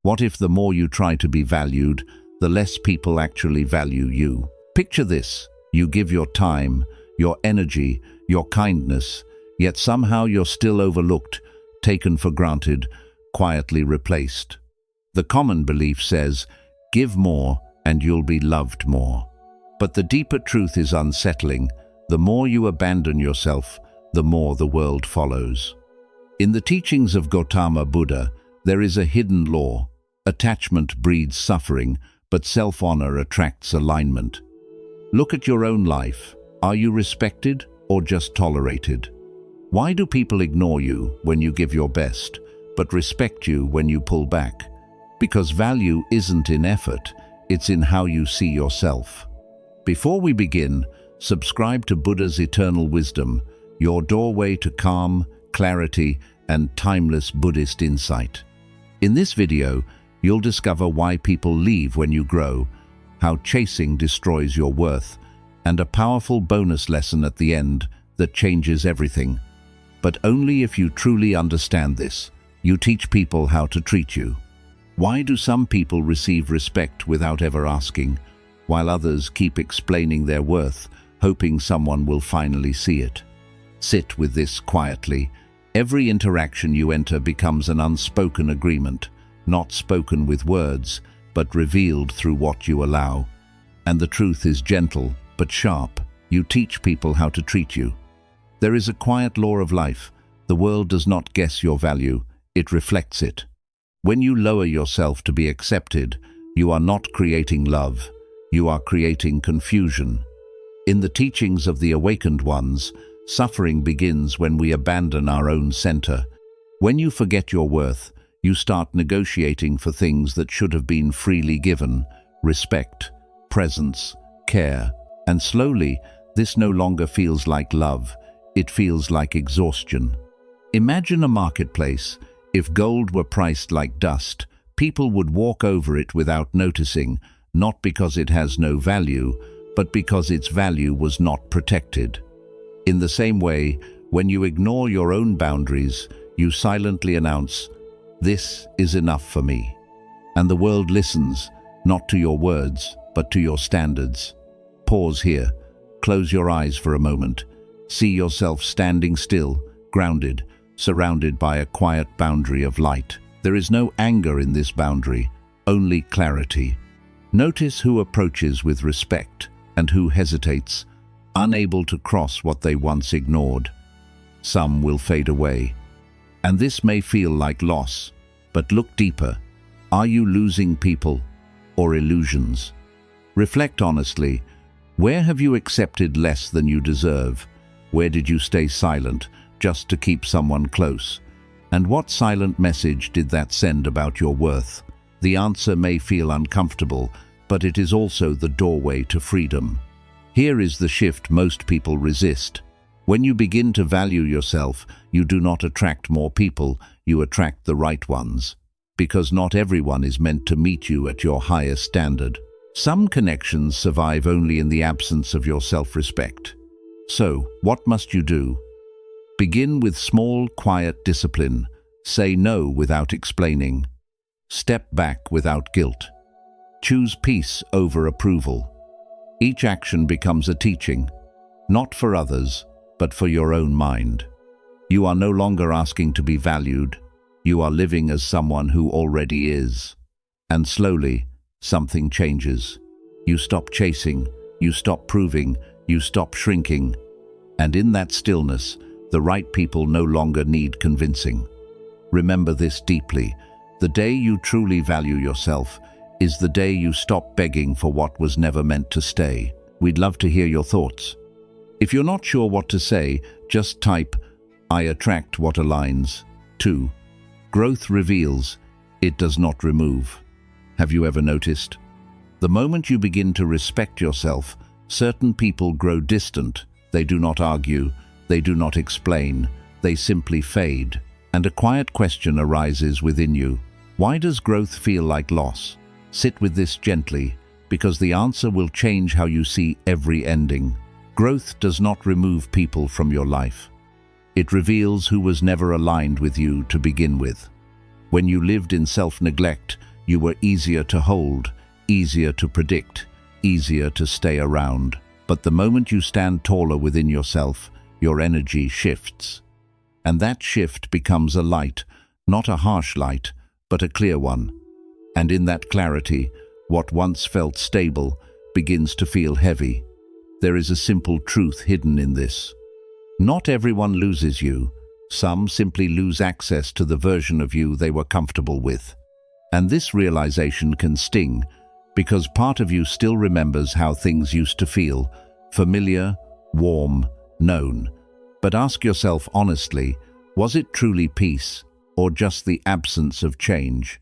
What if the more you try to be valued, the less people actually value you? Picture this: you give your time, your energy, your kindness, yet somehow you're still overlooked, taken for granted, quietly replaced. The common belief says, give more and you'll be loved more. But the deeper truth is unsettling. The more you abandon yourself, the more the world follows. In the teachings of Gautama Buddha, there is a hidden law. Attachment breeds suffering, but self-honor attracts alignment. Look at your own life. Are you respected or just tolerated? Why do people ignore you when you give your best, but respect you when you pull back? Because value isn't in effort, it's in how you see yourself. Before we begin, subscribe to Buddha's Eternal Wisdom, your doorway to calm, clarity, and timeless Buddhist insight. In this video, you'll discover why people leave when you grow, how chasing destroys your worth, and a powerful bonus lesson at the end that changes everything. But only if you truly understand this. You teach people how to treat you. Why do some people receive respect without ever asking, while others keep explaining their worth, hoping someone will finally see it? Sit with this quietly. Every interaction you enter becomes an unspoken agreement, not spoken with words, but revealed through what you allow. And the truth is gentle, but sharp. You teach people how to treat you. There is a quiet law of life. The world does not guess your value, it reflects it. When you lower yourself to be accepted, you are not creating love, you are creating confusion. In the teachings of the awakened ones, suffering begins when we abandon our own center. When you forget your worth, you start negotiating for things that should have been freely given: respect, presence, care. And slowly, this no longer feels like love, it feels like exhaustion. Imagine a marketplace. If gold were priced like dust, people would walk over it without noticing, not because it has no value, but because its value was not protected. In the same way, when you ignore your own boundaries, you silently announce, "This is enough for me." And the world listens, not to your words, but to your standards. Pause here. Close your eyes for a moment. See yourself standing still, grounded, surrounded by a quiet boundary of light. There is no anger in this boundary, only clarity. Notice who approaches with respect and who hesitates, unable to cross what they once ignored. Some will fade away, and this may feel like loss, but look deeper. Are you losing people or illusions? Reflect honestly. Where have you accepted less than you deserve? Where did you stay silent just to keep someone close? And what silent message did that send about your worth? The answer may feel uncomfortable, but it is also the doorway to freedom. Here is the shift most people resist. When you begin to value yourself, you do not attract more people, you attract the right ones. Because not everyone is meant to meet you at your highest standard. Some connections survive only in the absence of your self-respect. So, what must you do? Begin with small, quiet discipline. Say no without explaining. Step back without guilt. Choose peace over approval. Each action becomes a teaching, not for others, but for your own mind. You are no longer asking to be valued. You are living as someone who already is. And slowly, something changes. You stop chasing, you stop proving, you stop shrinking. And in that stillness, the right people no longer need convincing. Remember this deeply. The day you truly value yourself is the day you stop begging for what was never meant to stay. We'd love to hear your thoughts. If you're not sure what to say, just type, "I attract what aligns." 2. Growth reveals, it does not remove. Have you ever noticed? The moment you begin to respect yourself, certain people grow distant. They do not argue, they do not explain, they simply fade. And a quiet question arises within you. Why does growth feel like loss? Sit with this gently, because the answer will change how you see every ending. Growth does not remove people from your life. It reveals who was never aligned with you to begin with. When you lived in self-neglect, You were easier to hold, easier to predict, easier to stay around. But the moment you stand taller within yourself, your energy shifts. And that shift becomes a light, not a harsh light, but a clear one. And in that clarity, what once felt stable begins to feel heavy. There is a simple truth hidden in this. Not everyone loses you. Some simply lose access to the version of you they were comfortable with. And this realization can sting, because part of you still remembers how things used to feel, familiar, warm, known. But ask yourself honestly, was it truly peace, or just the absence of change?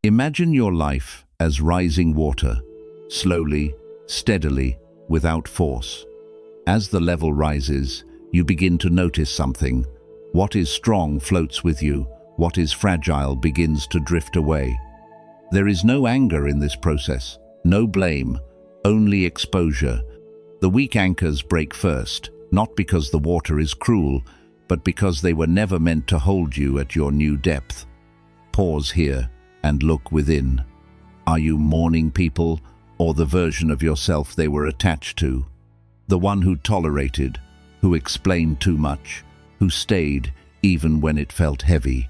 Imagine your life as rising water, slowly, steadily, without force. As the level rises, you begin to notice something. What is strong floats with you, what is fragile begins to drift away. There is no anger in this process, no blame, only exposure. The weak anchors break first, not because the water is cruel, but because they were never meant to hold you at your new depth. Pause here and look within. Are you mourning people, or the version of yourself they were attached to? The one who tolerated, who explained too much, who stayed even when it felt heavy.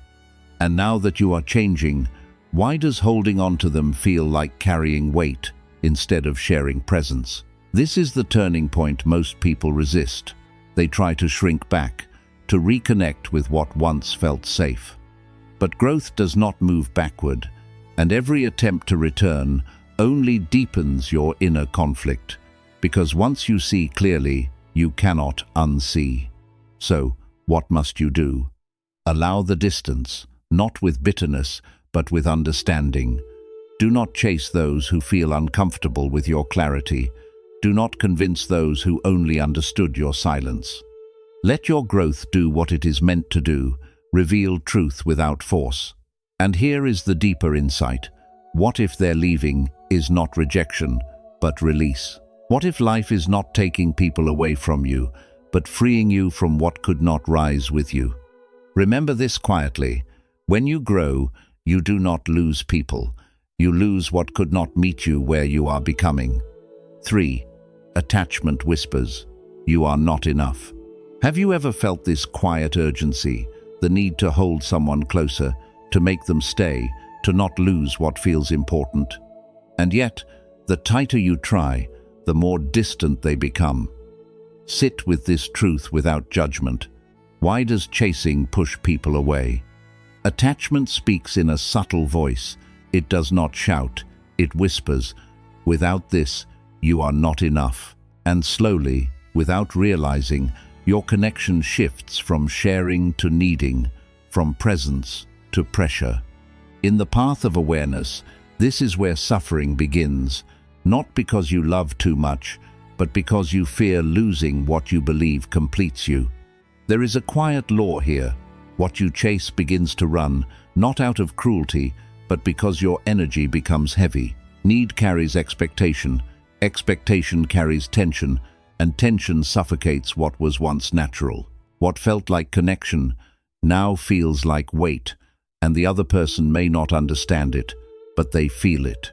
And now that you are changing, why does holding on to them feel like carrying weight instead of sharing presence? This is the turning point most people resist. They try to shrink back, to reconnect with what once felt safe. But growth does not move backward, and every attempt to return only deepens your inner conflict, because once you see clearly, you cannot unsee. So, what must you do? Allow the distance, not with bitterness, but with understanding. Do not chase those who feel uncomfortable with your clarity. Do not convince those who only understood your silence. Let your growth do what it is meant to do, reveal truth without force. And here is the deeper insight. What if their leaving is not rejection, but release? What if life is not taking people away from you, but freeing you from what could not rise with you? Remember this quietly. When you grow, you do not lose people. You lose what could not meet you where you are becoming. 3. Attachment whispers. You are not enough. Have you ever felt this quiet urgency, the need to hold someone closer, to make them stay, to not lose what feels important? And yet, the tighter you try, the more distant they become. Sit with this truth without judgment. Why does chasing push people away? Attachment speaks in a subtle voice. It does not shout, it whispers. Without this, you are not enough. And slowly, without realizing, your connection shifts from sharing to needing, from presence to pressure. In the path of awareness, this is where suffering begins, not because you love too much, but because you fear losing what you believe completes you. There is a quiet law here. What you chase begins to run, not out of cruelty, but because your energy becomes heavy. Need carries expectation, expectation carries tension, and tension suffocates what was once natural. What felt like connection now feels like weight, and the other person may not understand it, but they feel it.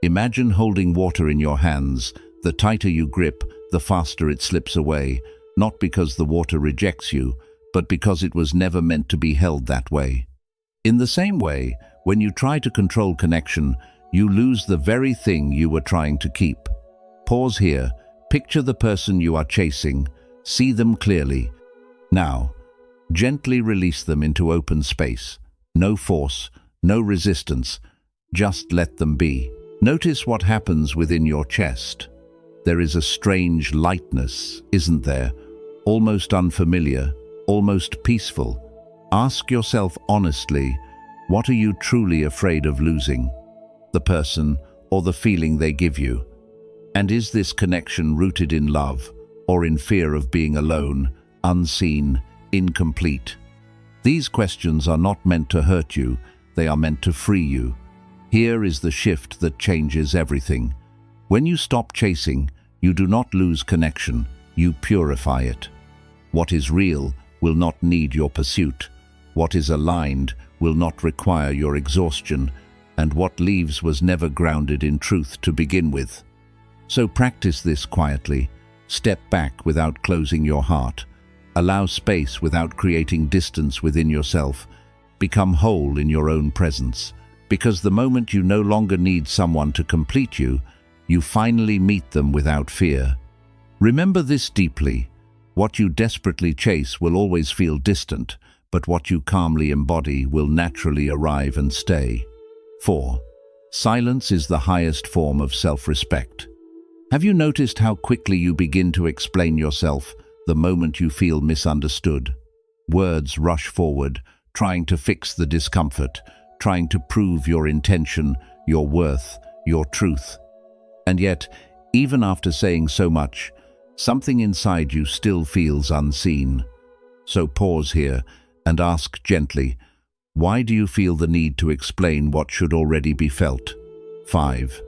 Imagine holding water in your hands. The tighter you grip, the faster it slips away, not because the water rejects you, but because it was never meant to be held that way. In the same way, when you try to control connection, you lose the very thing you were trying to keep. Pause here. Picture the person you are chasing. See them clearly. Now, gently release them into open space. No force, no resistance. Just let them be. Notice what happens within your chest. There is a strange lightness, isn't there? Almost unfamiliar, almost peaceful. Ask yourself honestly, what are you truly afraid of losing? The person or the feeling they give you? And is this connection rooted in love or in fear of being alone, unseen, incomplete? These questions are not meant to hurt you, they are meant to free you. Here is the shift that changes everything. When you stop chasing, you do not lose connection, you purify it. What is real will not need your pursuit. What is aligned will not require your exhaustion. and what leaves was never grounded in truth to begin with. So practice this quietly. Step back without closing your heart. Allow space without creating distance within yourself. Become whole in your own presence. Because the moment you no longer need someone to complete you, you finally meet them without fear. Remember this deeply. What you desperately chase will always feel distant, but what you calmly embody will naturally arrive and stay. 4. Silence is the highest form of self-respect. Have you noticed how quickly you begin to explain yourself the moment you feel misunderstood? Words rush forward, trying to fix the discomfort, trying to prove your intention, your worth, your truth. And yet, even after saying so much, something inside you still feels unseen. So pause here and ask gently, why do you feel the need to explain what should already be felt? 5.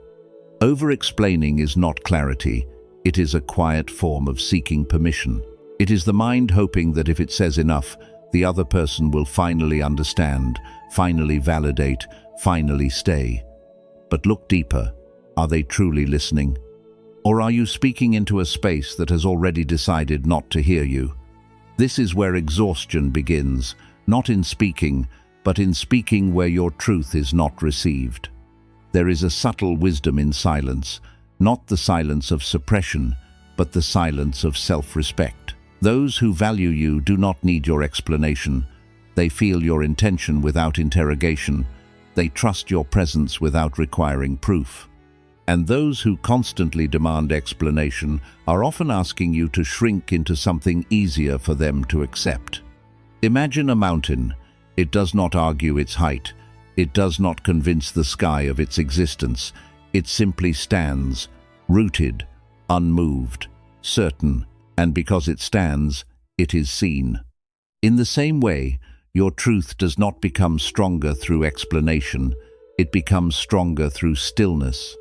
Over-explaining is not clarity. It is a quiet form of seeking permission. It is the mind hoping that if it says enough, the other person will finally understand, finally validate, finally stay. But look deeper. Are they truly listening? Or are you speaking into a space that has already decided not to hear you? This is where exhaustion begins, not in speaking, but in speaking where your truth is not received. There is a subtle wisdom in silence, not the silence of suppression, but the silence of self-respect. Those who value you do not need your explanation. They feel your intention without interrogation. They trust your presence without requiring proof. And those who constantly demand explanation are often asking you to shrink into something easier for them to accept. Imagine a mountain. It does not argue its height. It does not convince the sky of its existence. It simply stands, rooted, unmoved, certain, and because it stands, it is seen. In the same way, your truth does not become stronger through explanation. It becomes stronger through stillness,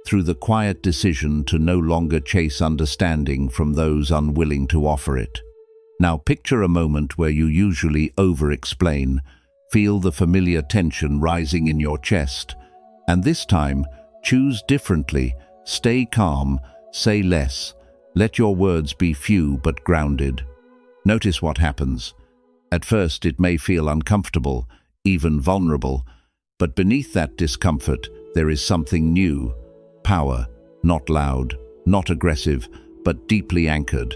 through the quiet decision to no longer chase understanding from those unwilling to offer it. Now picture a moment where you usually over-explain. Feel the familiar tension rising in your chest. And this time, choose differently. Stay calm, say less. Let your words be few but grounded. Notice what happens. At first it may feel uncomfortable, even vulnerable, but beneath that discomfort there is something new. Power, not loud, not aggressive, but deeply anchored.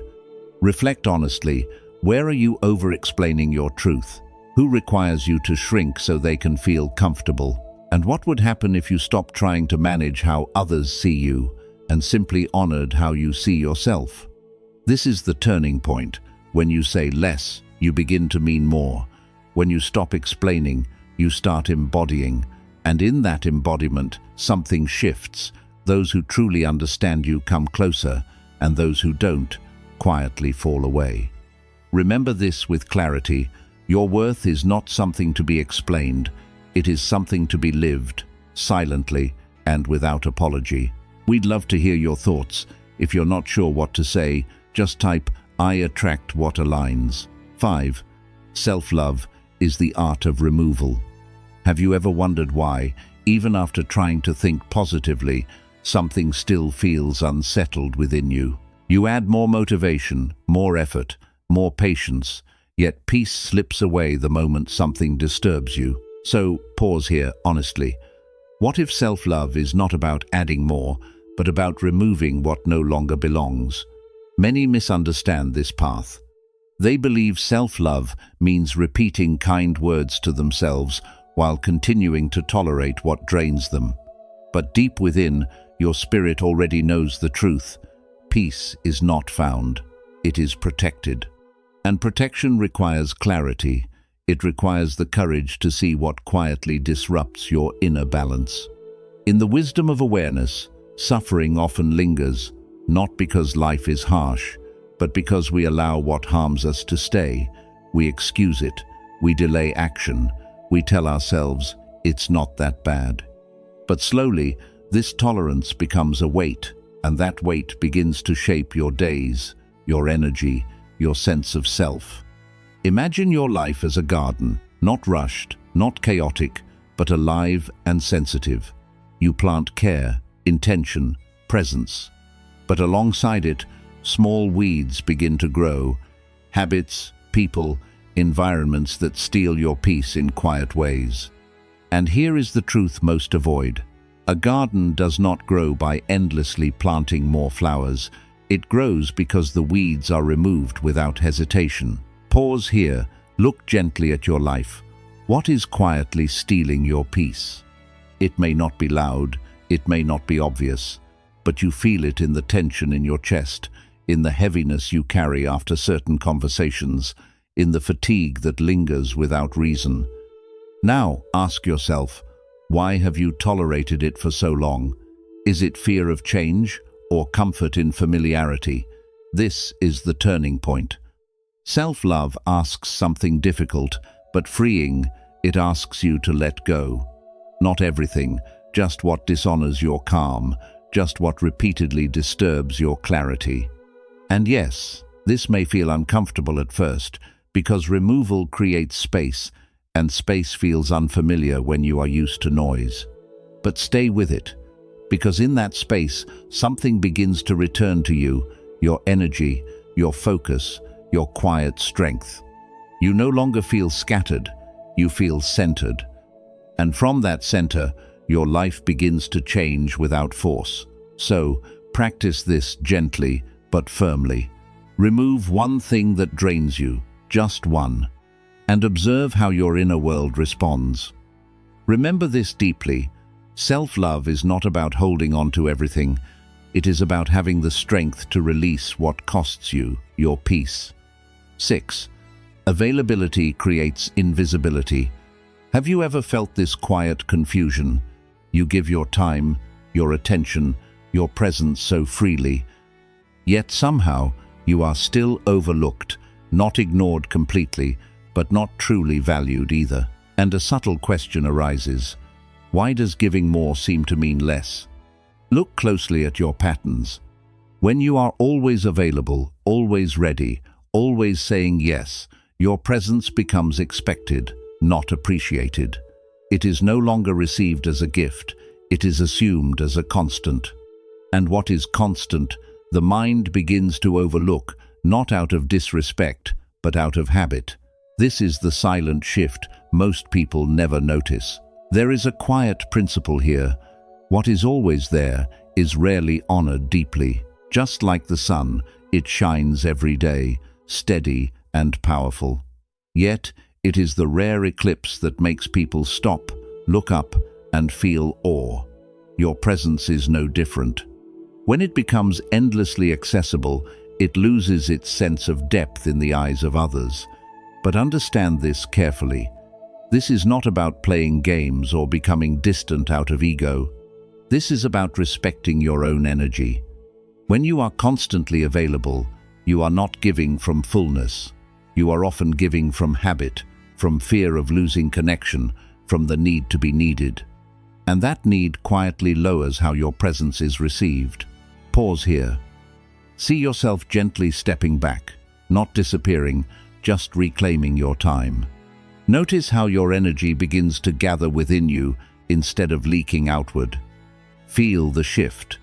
Reflect honestly. Where are you over-explaining your truth? Who requires you to shrink so they can feel comfortable? And what would happen if you stopped trying to manage how others see you and simply honored how you see yourself? This is the turning point. When you say less, you begin to mean more. When you stop explaining, you start embodying. And in that embodiment, something shifts. Those who truly understand you come closer, and those who don't quietly fall away. Remember this with clarity. Your worth is not something to be explained. It is something to be lived, silently and without apology. We'd love to hear your thoughts. If you're not sure what to say, just type, "I attract what aligns." 5. Self-love is the art of removal. Have you ever wondered why, even after trying to think positively, something still feels unsettled within you? You add more motivation, more effort, more patience, yet peace slips away the moment something disturbs you. So pause here honestly. What if self-love is not about adding more, but about removing what no longer belongs? Many misunderstand this path. They believe self-love means repeating kind words to themselves while continuing to tolerate what drains them. But deep within, your spirit already knows the truth. Peace is not found. It is protected. And protection requires clarity. It requires the courage to see what quietly disrupts your inner balance. In the wisdom of awareness, suffering often lingers, not because life is harsh, but because we allow what harms us to stay. We excuse it, we delay action, we tell ourselves, it's not that bad. But slowly, this tolerance becomes a weight, and that weight begins to shape your days, your energy, your sense of self. Imagine your life as a garden, not rushed, not chaotic, but alive and sensitive. You plant care, intention, presence. But alongside it, small weeds begin to grow. Habits, people, environments that steal your peace in quiet ways. And here is the truth most avoid. A garden does not grow by endlessly planting more flowers. It grows because the weeds are removed without hesitation. Pause here, look gently at your life. What is quietly stealing your peace? It may not be loud, it may not be obvious, but you feel it in the tension in your chest, in the heaviness you carry after certain conversations, in the fatigue that lingers without reason. Now, ask yourself, why have you tolerated it for so long? Is it fear of change or comfort in familiarity? This is the turning point. Self-love asks something difficult, but freeing. It asks you to let go. Not everything, just what dishonors your calm, just what repeatedly disturbs your clarity. And yes, this may feel uncomfortable at first, because removal creates space, and space feels unfamiliar when you are used to noise. But stay with it, because in that space, something begins to return to you, your energy, your focus, your quiet strength. You no longer feel scattered, you feel centered. And from that center, your life begins to change without force. So, practice this gently but firmly. Remove one thing that drains you, just one, and observe how your inner world responds. Remember this deeply. Self-love is not about holding on to everything. It is about having the strength to release what costs you, your peace. 6. Availability creates invisibility. Have you ever felt this quiet confusion? You give your time, your attention, your presence so freely, yet somehow you are still overlooked, not ignored completely, but not truly valued either. And a subtle question arises. Why does giving more seem to mean less? Look closely at your patterns. When you are always available, always ready, always saying yes, your presence becomes expected, not appreciated. It is no longer received as a gift, it is assumed as a constant. And what is constant, the mind begins to overlook, not out of disrespect, but out of habit. This is the silent shift most people never notice. There is a quiet principle here. What is always there is rarely honored deeply. Just like the sun, it shines every day, steady and powerful. Yet, it is the rare eclipse that makes people stop, look up, and feel awe. Your presence is no different. When it becomes endlessly accessible, it loses its sense of depth in the eyes of others. But understand this carefully. This is not about playing games or becoming distant out of ego. This is about respecting your own energy. When you are constantly available, you are not giving from fullness. You are often giving from habit, from fear of losing connection, from the need to be needed. And that need quietly lowers how your presence is received. Pause here. See yourself gently stepping back, not disappearing, just reclaiming your time. Notice how your energy begins to gather within you instead of leaking outward. Feel the shift.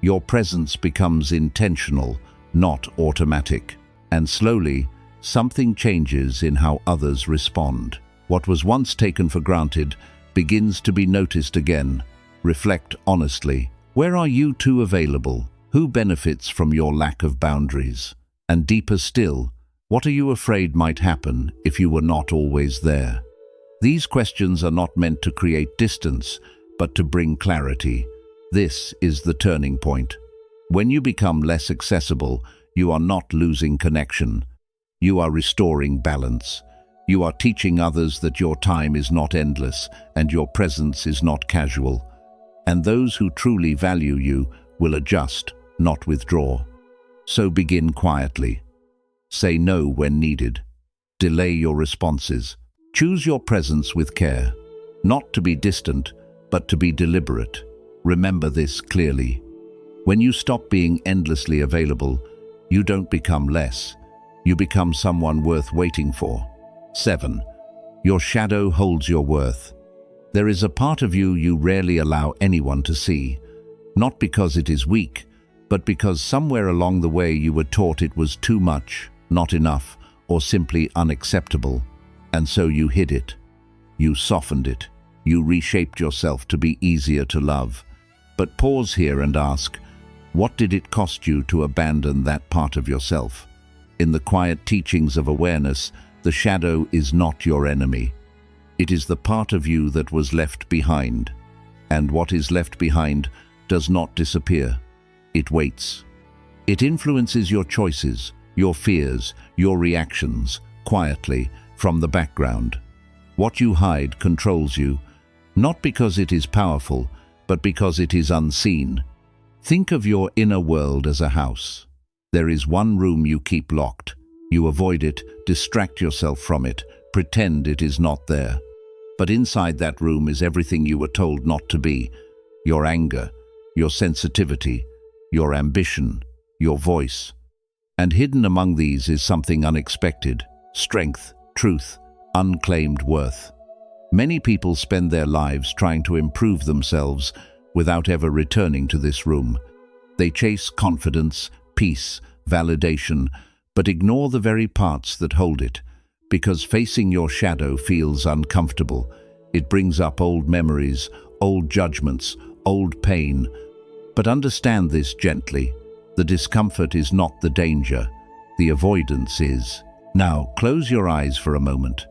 Your presence becomes intentional, not automatic. And slowly, something changes in how others respond. What was once taken for granted begins to be noticed again. Reflect honestly. Where are you too available? Who benefits from your lack of boundaries? And deeper still, what are you afraid might happen if you were not always there? These questions are not meant to create distance, but to bring clarity. This is the turning point. When you become less accessible, you are not losing connection. You are restoring balance. You are teaching others that your time is not endless and your presence is not casual. And those who truly value you will adjust, not withdraw. So begin quietly. Say no when needed. Delay your responses. Choose your presence with care. Not to be distant, but to be deliberate. Remember this clearly. When you stop being endlessly available, you don't become less. You become someone worth waiting for. 7. Your shadow holds your worth. There is a part of you you rarely allow anyone to see, not because it is weak, but because somewhere along the way you were taught it was too much, not enough, or simply unacceptable, and so you hid it. You softened it. You reshaped yourself to be easier to love. But pause here and ask, what did it cost you to abandon that part of yourself? In the quiet teachings of awareness, the shadow is not your enemy. It is the part of you that was left behind. And what is left behind does not disappear. It waits. It influences your choices, your fears, your reactions, quietly, from the background. What you hide controls you, not because it is powerful, but because it is unseen. Think of your inner world as a house. There is one room you keep locked. You avoid it, distract yourself from it, pretend it is not there. But inside that room is everything you were told not to be: your anger, your sensitivity, your ambition, your voice. And hidden among these is something unexpected: strength, truth, unclaimed worth. Many people spend their lives trying to improve themselves without ever returning to this room. They chase confidence, peace, validation, but ignore the very parts that hold it, because facing your shadow feels uncomfortable. It brings up old memories, old judgments, old pain. But understand this gently. The discomfort is not the danger. The avoidance is. Now, close your eyes for a moment.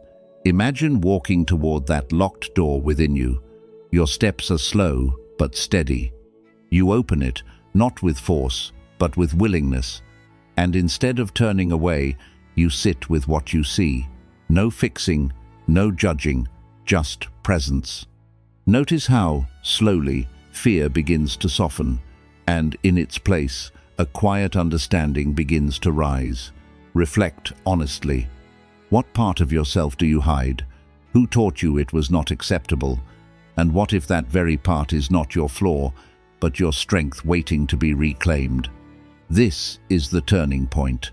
Imagine walking toward that locked door within you. Your steps are slow but steady. You open it, not with force, but with willingness. And instead of turning away, you sit with what you see. No fixing, no judging, just presence. Notice how, slowly, fear begins to soften, and in its place, a quiet understanding begins to rise. Reflect honestly. What part of yourself do you hide? Who taught you it was not acceptable? And what if that very part is not your flaw, but your strength waiting to be reclaimed? This is the turning point.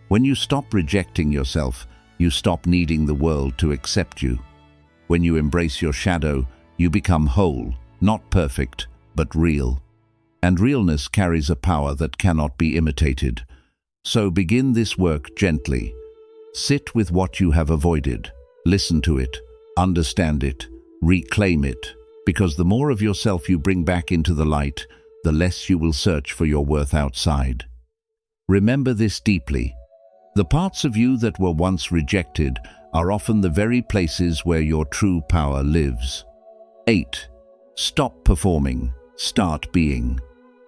When you stop rejecting yourself, you stop needing the world to accept you. When you embrace your shadow, you become whole, not perfect, but real. And realness carries a power that cannot be imitated. So begin this work gently. Sit with what you have avoided. Listen to it. Understand it. Reclaim it. Because the more of yourself you bring back into the light, the less you will search for your worth outside. Remember this deeply. The parts of you that were once rejected are often the very places where your true power lives. 8. Stop performing. Start being.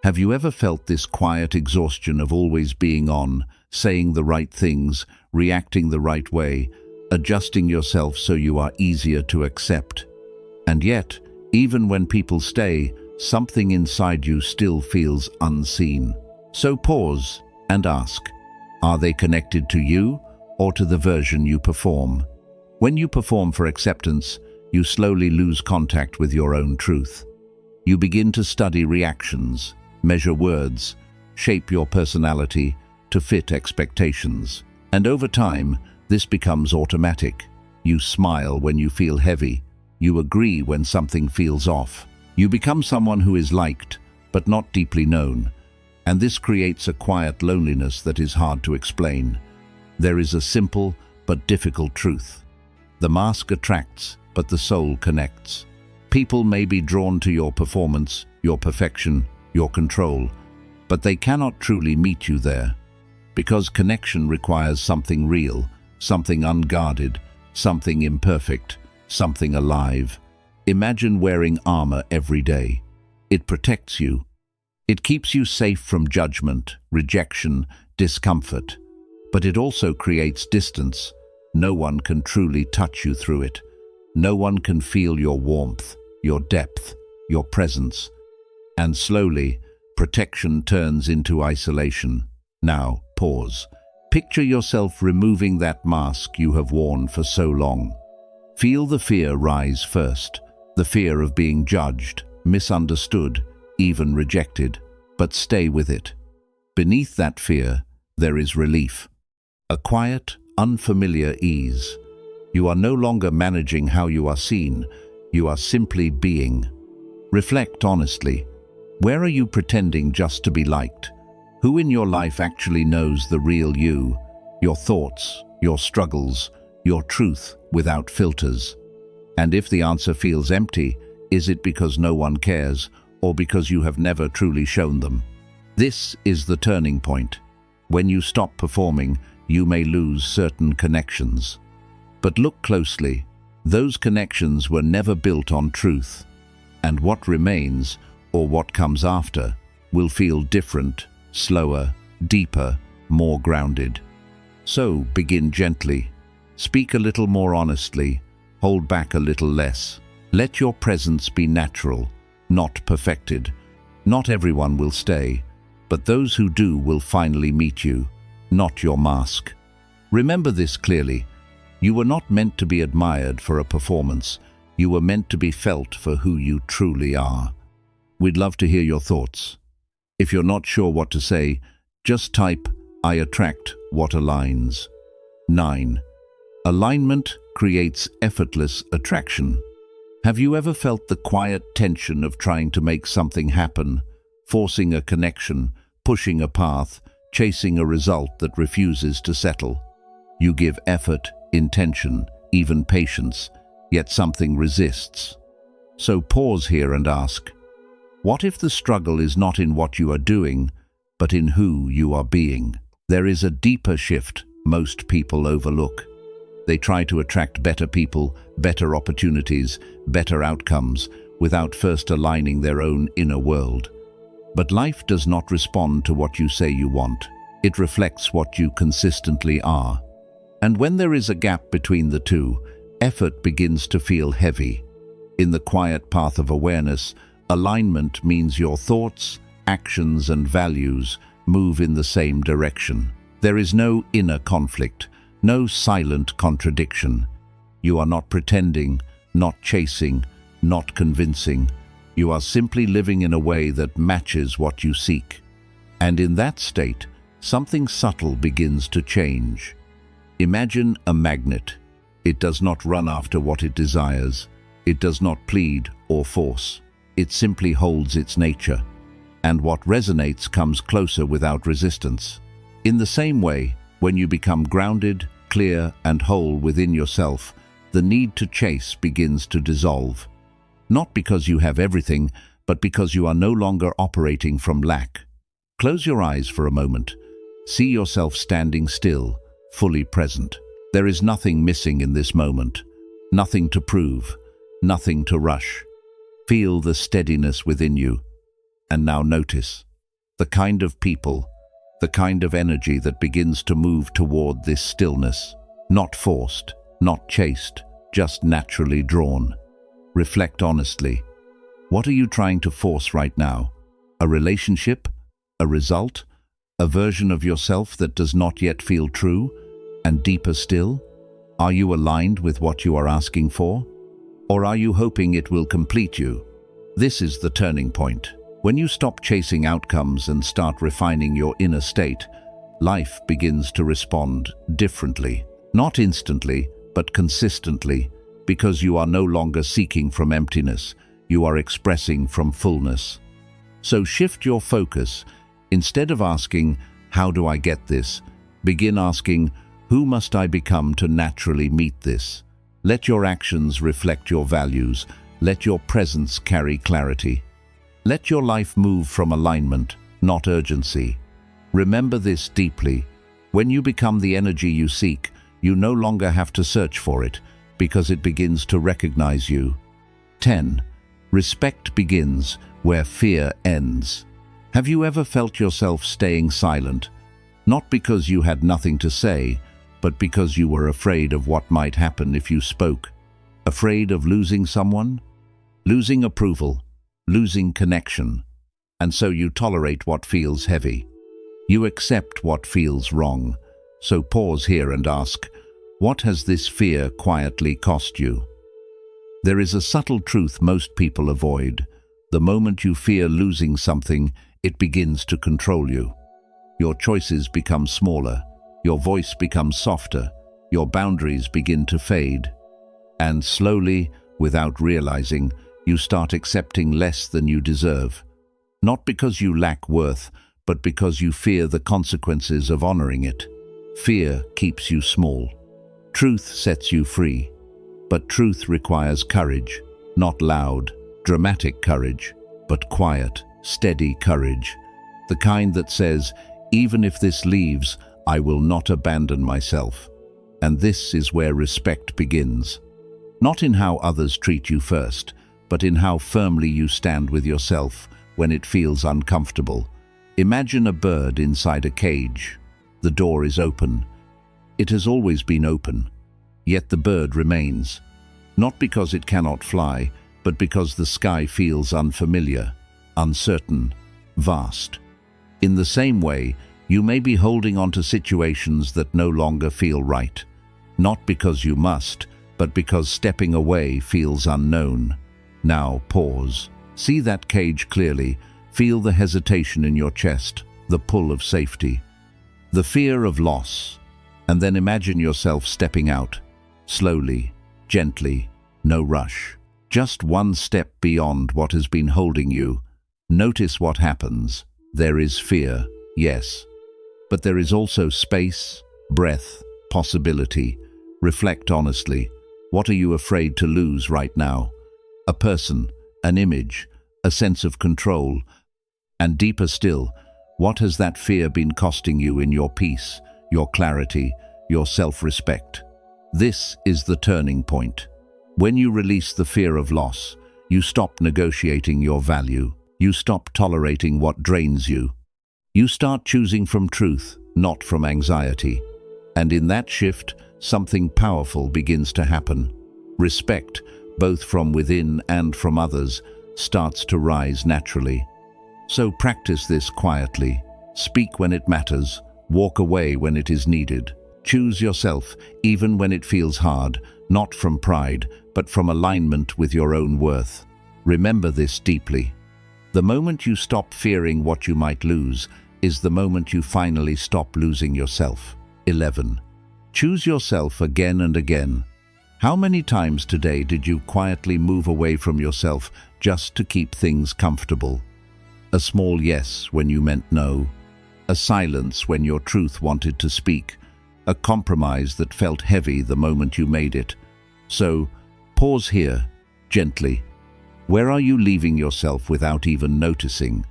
Have you ever felt this quiet exhaustion of always being on, saying the right things, reacting the right way, adjusting yourself so you are easier to accept? And yet, even when people stay, something inside you still feels unseen. So pause and ask, are they connected to you or to the version you perform? When you perform for acceptance, you slowly lose contact with your own truth. You begin to study reactions, measure words, shape your personality to fit expectations. And over time, this becomes automatic. You smile when you feel heavy. You agree when something feels off. You become someone who is liked, but not deeply known. And this creates a quiet loneliness that is hard to explain. There is a simple but difficult truth. The mask attracts, but the soul connects. People may be drawn to your performance, your perfection, your control, but they cannot truly meet you there. Because connection requires something real, something unguarded, something imperfect, something alive. Imagine wearing armor every day. It protects you. It keeps you safe from judgment, rejection, discomfort. But it also creates distance. No one can truly touch you through it. No one can feel your warmth, your depth, your presence. And slowly, protection turns into isolation. Now, pause. Picture yourself removing that mask you have worn for so long. Feel the fear rise first. The fear of being judged, misunderstood, even rejected. But stay with it. Beneath that fear, there is relief. A quiet, unfamiliar ease. You are no longer managing how you are seen. You are simply being. Reflect honestly. Where are you pretending just to be liked? Who in your life actually knows the real you? Your thoughts, your struggles, your truth without filters. And if the answer feels empty, is it because no one cares or because you have never truly shown them? This is the turning point. When you stop performing, you may lose certain connections. But look closely. Those connections were never built on truth. And what remains, or what comes after, will feel different, slower, deeper, more grounded. So begin gently. Speak a little more honestly. Hold back a little less. Let your presence be natural, not perfected. Not everyone will stay, but those who do will finally meet you, not your mask. Remember this clearly. You were not meant to be admired for a performance. You were meant to be felt for who you truly are. We'd love to hear your thoughts. If you're not sure what to say, just type, "I attract what aligns." 9. Alignment creates effortless attraction. Have you ever felt the quiet tension of trying to make something happen, forcing a connection, pushing a path, chasing a result that refuses to settle? You give effort, intention, even patience, yet something resists. So pause here and ask, what if the struggle is not in what you are doing, but in who you are being? There is a deeper shift most people overlook. They try to attract better people, better opportunities, better outcomes, without first aligning their own inner world. But life does not respond to what you say you want. It reflects what you consistently are. And when there is a gap between the two, effort begins to feel heavy. In the quiet path of awareness, alignment means your thoughts, actions, and values move in the same direction. There is no inner conflict, no silent contradiction. You are not pretending, not chasing, not convincing. You are simply living in a way that matches what you seek. And in that state, something subtle begins to change. Imagine a magnet. It does not run after what it desires. It does not plead or force. It simply holds its nature. And what resonates comes closer without resistance. In the same way, when you become grounded, clear, and whole within yourself, the need to chase begins to dissolve. Not because you have everything, but because you are no longer operating from lack. Close your eyes for a moment. See yourself standing still, fully present. There is nothing missing in this moment, nothing to prove, nothing to rush. Feel the steadiness within you. And now notice the kind of people, the kind of energy that begins to move toward this stillness. Not forced, not chased, just naturally drawn. Reflect honestly. What are you trying to force right now? A relationship? A result? A version of yourself that does not yet feel true? And deeper still, are you aligned with what you are asking for? Or are you hoping it will complete you? This is the turning point. When you stop chasing outcomes and start refining your inner state, life begins to respond differently. Not instantly, but consistently, because you are no longer seeking from emptiness, you are expressing from fullness. So shift your focus. Instead of asking, "How do I get this?" begin asking, "Who must I become to naturally meet this?" Let your actions reflect your values. Let your presence carry clarity. Let your life move from alignment, not urgency. Remember this deeply. When you become the energy you seek, you no longer have to search for it, because it begins to recognize you. 10. Respect begins where fear ends. Have you ever felt yourself staying silent? Not because you had nothing to say, but because you were afraid of what might happen if you spoke. Afraid of losing someone? Losing approval? Losing connection? And so you tolerate what feels heavy. You accept what feels wrong. So pause here and ask, what has this fear quietly cost you? There is a subtle truth most people avoid. The moment you fear losing something, it begins to control you. Your choices become smaller. Your voice becomes softer. Your boundaries begin to fade. And slowly, without realizing, you start accepting less than you deserve. Not because you lack worth, but because you fear the consequences of honoring it. Fear keeps you small. Truth sets you free. But truth requires courage, not loud, dramatic courage, but quiet, steady courage. The kind that says, even if this leaves, I will not abandon myself. And this is where respect begins. Not in how others treat you first, but in how firmly you stand with yourself when it feels uncomfortable. Imagine a bird inside a cage. The door is open. It has always been open. Yet the bird remains. Not because it cannot fly, but because the sky feels unfamiliar, uncertain, vast. In the same way, you may be holding on to situations that no longer feel right. Not because you must, but because stepping away feels unknown. Now pause. See that cage clearly. Feel the hesitation in your chest, the pull of safety, the fear of loss. And then imagine yourself stepping out, slowly, gently, no rush. Just one step beyond what has been holding you. Notice what happens. There is fear, yes. But there is also space, breath, possibility. Reflect honestly. What are you afraid to lose right now? A person, an image, a sense of control. And deeper still, what has that fear been costing you in your peace, your clarity, your self-respect? This is the turning point. When you release the fear of loss, you stop negotiating your value. You stop tolerating what drains you. You start choosing from truth, not from anxiety. And in that shift, something powerful begins to happen. Respect, both from within and from others, starts to rise naturally. So practice this quietly. Speak when it matters. Walk away when it is needed. Choose yourself, even when it feels hard, not from pride, but from alignment with your own worth. Remember this deeply. The moment you stop fearing what you might lose is the moment you finally stop losing yourself. 11. Choose yourself again and again. How many times today did you quietly move away from yourself just to keep things comfortable? A small yes when you meant no. A silence when your truth wanted to speak. A compromise that felt heavy the moment you made it. So, pause here, gently. Where are you leaving yourself without even noticing?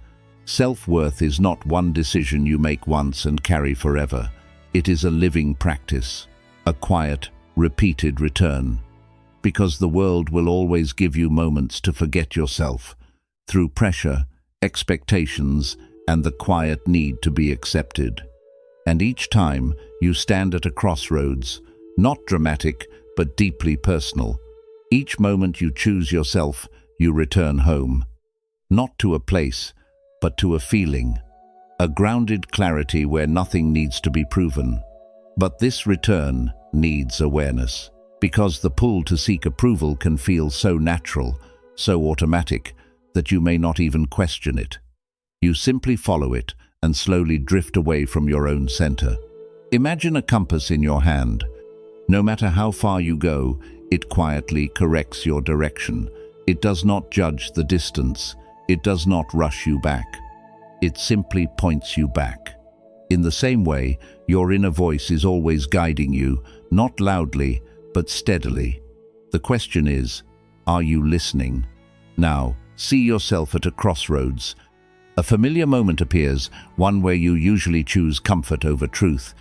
Self-worth is not one decision you make once and carry forever. It is a living practice, a quiet, repeated return. Because the world will always give you moments to forget yourself, through pressure, expectations, and the quiet need to be accepted. And each time, you stand at a crossroads, not dramatic, but deeply personal. Each moment you choose yourself, you return home. Not to a place, but to a feeling. A grounded clarity where nothing needs to be proven. But this return needs awareness, because the pull to seek approval can feel so natural, so automatic, that you may not even question it. You simply follow it and slowly drift away from your own center. Imagine a compass in your hand. No matter how far you go, it quietly corrects your direction. It does not judge the distance. It does not rush you back. It simply points you back. In the same way, your inner voice is always guiding you, not loudly, but steadily. The question is, are you listening? Now, see yourself at a crossroads. A familiar moment appears, one where you usually choose comfort over truth.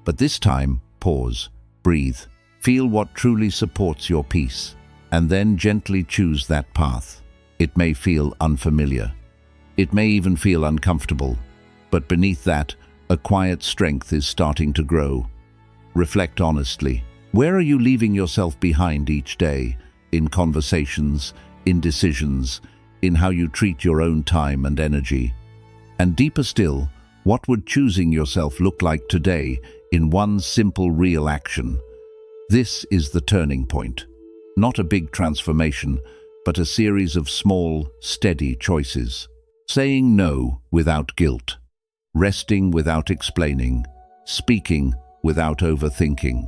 But this time, pause, breathe, feel what truly supports your peace, and then gently choose that path. It may feel unfamiliar. It may even feel uncomfortable, but beneath that, a quiet strength is starting to grow. Reflect honestly. Where are you leaving yourself behind each day? In conversations, in decisions, in how you treat your own time and energy? And deeper still, what would choosing yourself look like today in one simple real action? This is the turning point. Not a big transformation, but a series of small, steady choices. Saying no without guilt. Resting without explaining. Speaking without overthinking.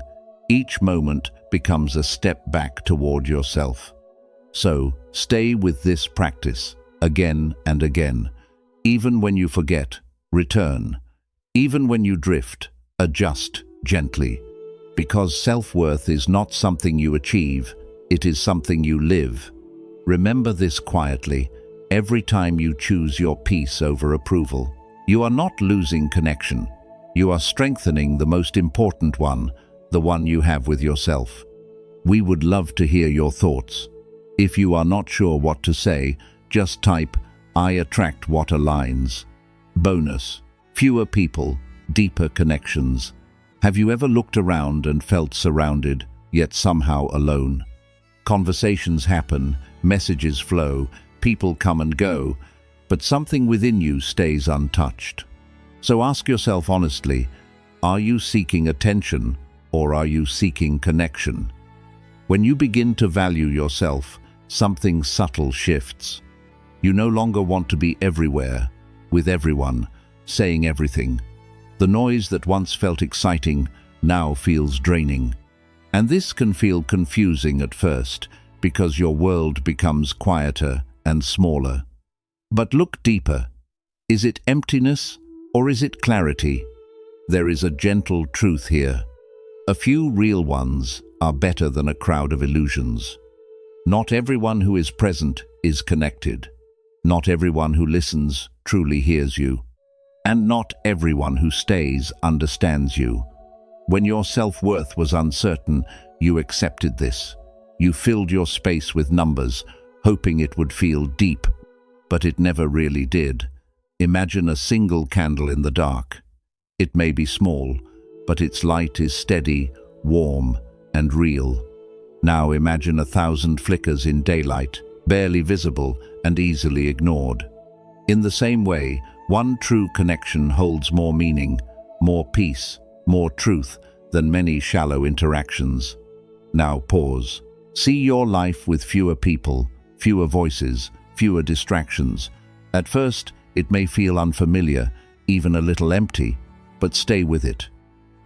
Each moment becomes a step back toward yourself. So, stay with this practice again and again. Even when you forget, return. Even when you drift, adjust gently. Because self-worth is not something you achieve, it is something you live. Remember this quietly. Every time you choose your peace over approval, you are not losing connection. You are strengthening the most important one, the one you have with yourself. We would love to hear your thoughts. If you are not sure what to say, just type, "I attract what aligns." Bonus: fewer people, deeper connections. Have you ever looked around and felt surrounded, yet somehow alone? Conversations happen, messages flow, people come and go, but something within you stays untouched. So ask yourself honestly, are you seeking attention or are you seeking connection? When you begin to value yourself, something subtle shifts. You no longer want to be everywhere, with everyone, saying everything. The noise that once felt exciting now feels draining. And this can feel confusing at first, because your world becomes quieter and smaller. But look deeper. Is it emptiness or is it clarity? There is a gentle truth here. A few real ones are better than a crowd of illusions. Not everyone who is present is connected. Not everyone who listens truly hears you. And not everyone who stays understands you. When your self-worth was uncertain, you accepted this. You filled your space with numbers, hoping it would feel deep, but it never really did. Imagine a single candle in the dark. It may be small, but its light is steady, warm, and real. Now imagine 1,000 flickers in daylight, barely visible and easily ignored. In the same way, one true connection holds more meaning, more peace, more truth than many shallow interactions. Now pause. See your life with fewer people, fewer voices, fewer distractions. At first, it may feel unfamiliar, even a little empty, but stay with it.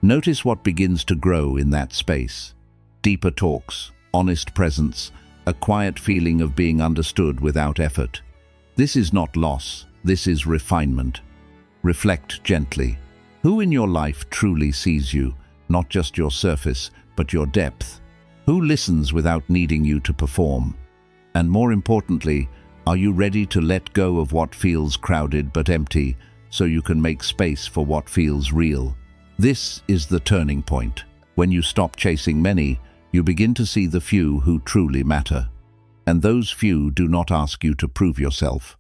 Notice what begins to grow in that space. Deeper talks, honest presence, a quiet feeling of being understood without effort. This is not loss, this is refinement. Reflect gently. Who in your life truly sees you, not just your surface, but your depth? Who listens without needing you to perform? And more importantly, are you ready to let go of what feels crowded but empty, so you can make space for what feels real? This is the turning point. When you stop chasing many, you begin to see the few who truly matter. And those few do not ask you to prove yourself.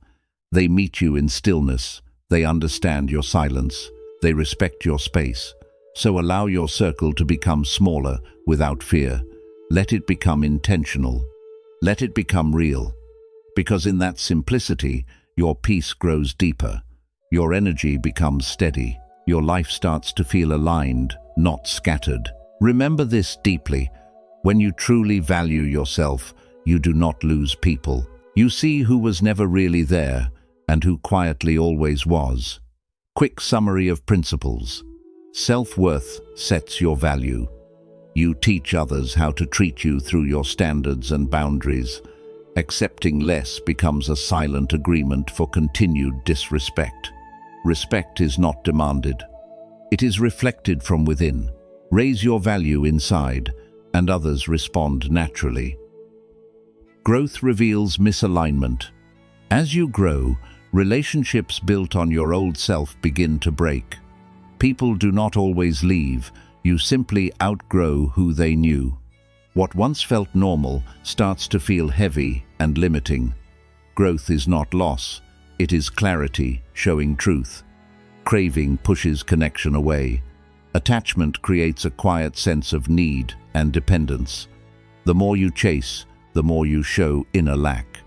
They meet you in stillness. They understand your silence. They respect your space. So allow your circle to become smaller without fear. Let it become intentional. Let it become real. Because in that simplicity, your peace grows deeper. Your energy becomes steady. Your life starts to feel aligned, not scattered. Remember this deeply. When you truly value yourself, you do not lose people. You see who was never really there and who quietly always was. Quick summary of principles. Self-worth sets your value. You teach others how to treat you through your standards and boundaries. Accepting less becomes a silent agreement for continued disrespect. Respect is not demanded. It is reflected from within. Raise your value inside, and others respond naturally. Growth reveals misalignment. As you grow, relationships built on your old self begin to break. People do not always leave. You simply outgrow who they knew. What once felt normal starts to feel heavy and limiting. Growth is not loss. It is clarity, showing truth. Craving pushes connection away. Attachment creates a quiet sense of need and dependence. The more you chase, the more you show inner lack.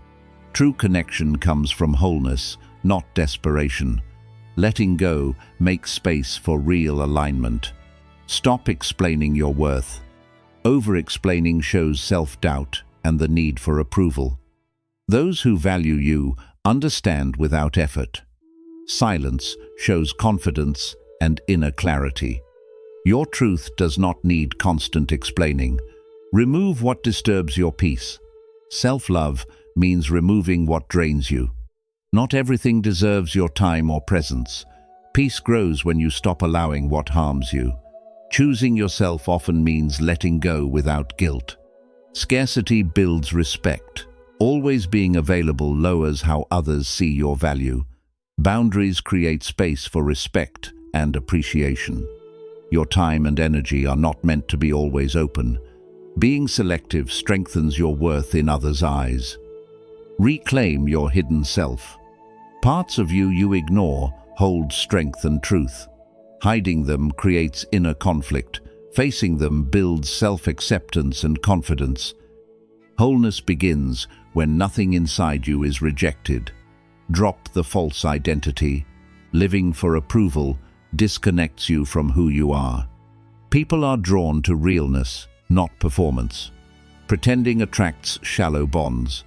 True connection comes from wholeness, not desperation. Letting go makes space for real alignment. Stop explaining your worth. Over-explaining shows self-doubt and the need for approval. Those who value you understand without effort. Silence shows confidence and inner clarity. Your truth does not need constant explaining. Remove what disturbs your peace. Self-love means removing what drains you. Not everything deserves your time or presence. Peace grows when you stop allowing what harms you. Choosing yourself often means letting go without guilt. Scarcity builds respect. Always being available lowers how others see your value. Boundaries create space for respect and appreciation. Your time and energy are not meant to be always open. Being selective strengthens your worth in others' eyes. Reclaim your hidden self. Parts of you ignore hold strength and truth. Hiding them creates inner conflict. Facing them builds self-acceptance and confidence. Wholeness begins when nothing inside you is rejected. Drop the false identity. Living for approval disconnects you from who you are. People are drawn to realness, not performance. Pretending attracts shallow bonds.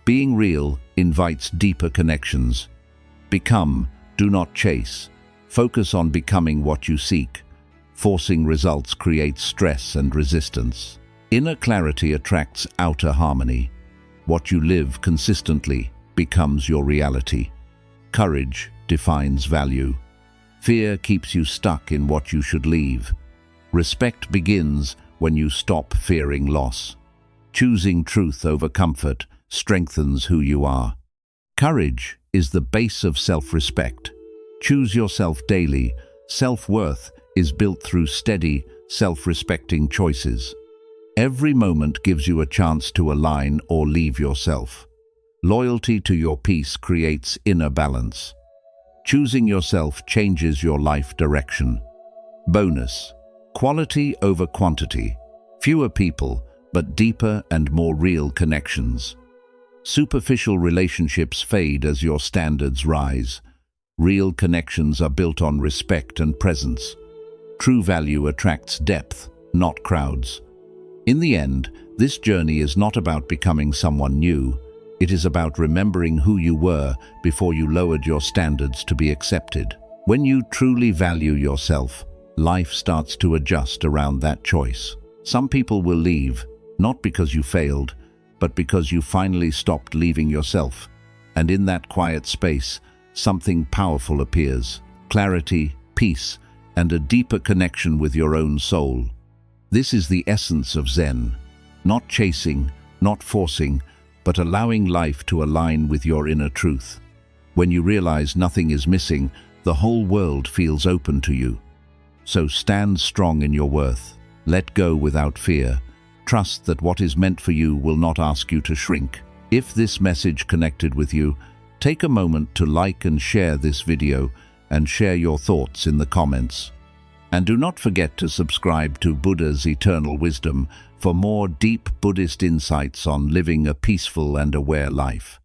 Being real invites deeper connections. Become, do not chase. Focus on becoming what you seek. Forcing results creates stress and resistance. Inner clarity attracts outer harmony. What you live consistently becomes your reality. Courage defines value. Fear keeps you stuck in what you should leave. Respect begins when you stop fearing loss. Choosing truth over comfort strengthens who you are. Courage is the base of self-respect. Choose yourself daily. Self-worth is built through steady, self-respecting choices. Every moment gives you a chance to align or leave yourself. Loyalty to your peace creates inner balance. Choosing yourself changes your life direction. Bonus: quality over quantity. Fewer people, but deeper and more real connections. Superficial relationships fade as your standards rise. Real connections are built on respect and presence. True value attracts depth, not crowds. In the end, this journey is not about becoming someone new. It is about remembering who you were before you lowered your standards to be accepted. When you truly value yourself, life starts to adjust around that choice. Some people will leave, not because you failed, but because you finally stopped leaving yourself. And in that quiet space, something powerful appears: clarity, peace, and a deeper connection with your own soul. This is the essence of Zen. Not chasing, not forcing, but allowing life to align with your inner truth. When you realize nothing is missing, the whole world feels open to you. So stand strong in your worth. Let go without fear. Trust that what is meant for you will not ask you to shrink. If this message connected with you, take a moment to like and share this video and share your thoughts in the comments. And do not forget to subscribe to Buddha's Eternal Wisdom for more deep Buddhist insights on living a peaceful and aware life.